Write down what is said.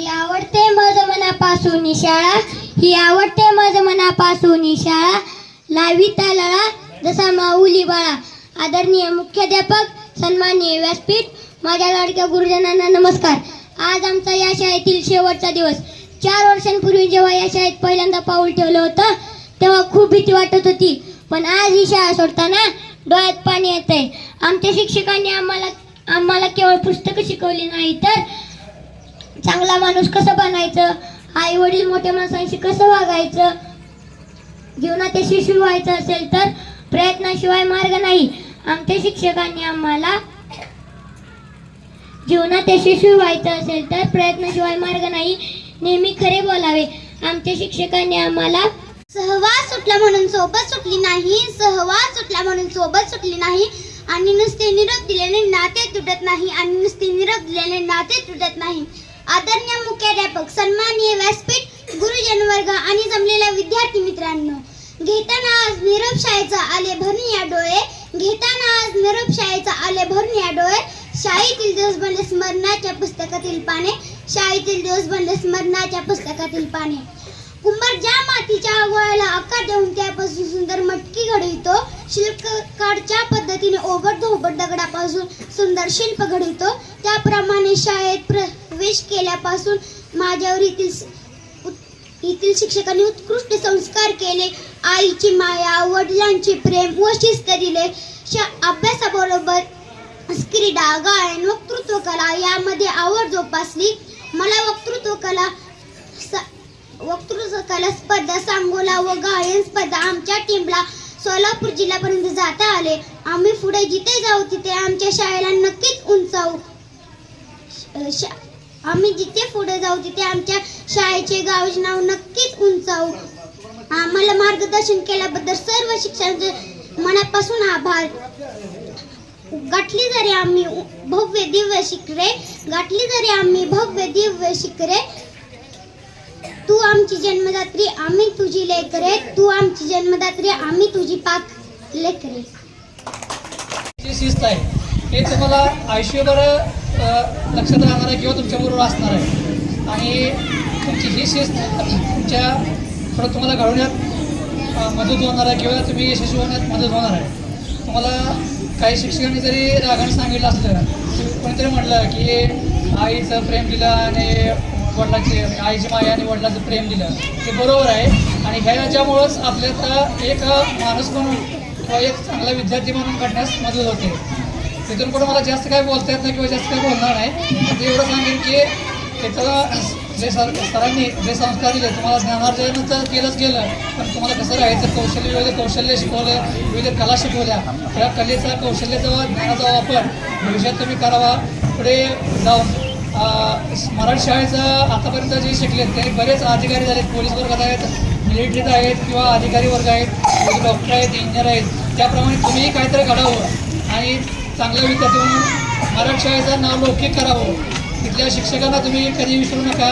ही आवडते माझ मनापासून शाळा, ही आवडते माझ मनापासून शाळा, लाविता लळा जसा माऊली बाळा. आदरणीय मुख्याध्यापक, सन्माननीय व्यासपीठ, माझ्या लाडक्या गुरुजनांना नमस्कार. आज आमचा या शाळेतील शेवटचा दिवस. 4 वर्षांपूर्वी जेव्हा या शाळेत पहिल्यांदा पाऊल ठेवलं होतं तेव्हा खूप भीती वाटत होती, पण आज ही शाळा सोडताना डोळ्यात पाणी येतंय. आमच्या शिक्षकांनी आम्हाला केवळ पुस्तकं शिकवली नाही, तर चांगला माणूस कसं बनायचं, आई वडील मोठ्या माणसांशी कसं वागायचं, जीवनात यशस्वी व्हायचं असेल तर प्रयत्नाशिवाय मार्ग नाही. आमच्या शिक्षकांनी आम्हाला जीवनात यशस्वी व्हायचं असेल तर प्रयत्नाशिवाय मार्ग नाही, नेहमी खरे बोलावे. आमच्या शिक्षकांनी आम्हाला सहवास सुटला म्हणून सोबत सुटली नाही, सहवास सुटला म्हणून सोबत सुटली नाही, आणि नुसते निरोप दिल्याने नाते तुटत नाही, आणि नुसते निरोप दिल्याने नाते तुटत नाही. आदरणीय मुख्याध्यापक, सन्माननीय व्यासपीठ, गुरुजन वर्ग आणि जमलेल्या विद्यार्थी मित्रांनो, घेताना आज निरोप शाळेचा आले भरून या डोळे, घेताना आज निरोप शाळेचा आले भरून या डोळे. शाळेतील दिवस बनले स्मरणाच्या पुस्तकातील पाने, शाळेतील दिवस बनले स्मरणाच्या पुस्तकातील पाने. कुंभार ज्या मातीच्या गोळ्याला आकार देऊन त्यापासून सुंदर मटकी घडवितो, शिल्पकारच्या पद्धतीने ओबड दगडापासून सुंदर शिल्प घडवितो, त्याप्रमाणे शाळेत प्रवेश केल्यापासून माझ्यावर येथील शिक्षकांनी उत्कृष्ट संस्कार केले. आईची माया, वडिलांचे प्रेम व शिस्त दिले. अभ्यासाबरोबर क्रीडा, गायन, वक्तृत्व कला यामध्ये आवड जोपासली. मला वक्तृत्व कला स्पर्धा, सांगोला व गायन स्पर्धा आमच्या टीमला सोलापूर जिल्ह्यापर्यंत जाता आले. आम्ही पुढे जिथे जाऊ तिथे आमच्या शाळेला नक्कीच उंचावू. आम्ही जिथे पुढे जाऊ तिथे आमच्या शाळेचे गावचे नाव नक्कीच उंचावू. आम्हाला मार्गदर्शन केल्याबद्दल सर्व शिक्षकांचे मनापासून आभार. गाठली जरी आम्ही भव्य दिव्य शिखरे, गाठली जरी आम्ही भव्य दिव्य शिखरे, तू आमची जन्मदात्री आम्ही तुझी लेकरे, तू आमची जन्मदात्री आम्ही तुझी पाक लेकरे. शिस्त आहे हे तुम्हाला आयुष्यभर लक्षात राहणार आहे किंवा तुमच्याबरोबर असणार आहे, आणि तुमची ही शिस्त तुमच्या पुढे तुम्हाला घडवण्यात मदत होणार आहे किंवा तुम्ही यशस्वी होण्यात मदत होणार आहे. तुम्हाला काही शिक्षकांनी जरी रागाने सांगितलं असलं, कोणीतरी म्हटलं की आईचं प्रेम दिलं आणि वडिलांचे, आईची माया आणि वडिलांचं प्रेम दिलं, ते बरोबर आहे. आणि ह्याच्यामुळंच आपल्याला एक माणूस म्हणून किंवा एक चांगला विद्यार्थी म्हणून घडण्यास मदत होते. तिथून पुढे मला जास्त काय बोलता येत नाही किंवा जास्त काय बोलणार नाही. ते एवढं सांगेन की त्याचं जे सरांनी जे संस्कार दिले, तुम्हाला ज्ञानार्जन तर केलंच गेलं, पण तुम्हाला कसं राहायचं विविध कौशल्य शिकवलं, विविध कला शिकवल्या. त्या कलेचा, कौशल्याचा, ज्ञानाचा वापर भविष्यात तुम्ही करावा. पुढे जाऊन मराठी शाळेचं आतापर्यंत जे शिकलेत ते बरेच अधिकारी झालेत, पोलीस वर्गात आहेत, मिलिटरीत आहेत किंवा अधिकारी वर्ग आहेत, डॉक्टर आहेत, इंजिनियर आहेत. त्याप्रमाणे तुम्हीही काहीतरी घडावं आणि चांगलं विद्यार्थी म्हणून मराठी शाळेचं नाव लौकिक करावं. तिथल्या शिक्षकांना तुम्ही कधी विसरू नका.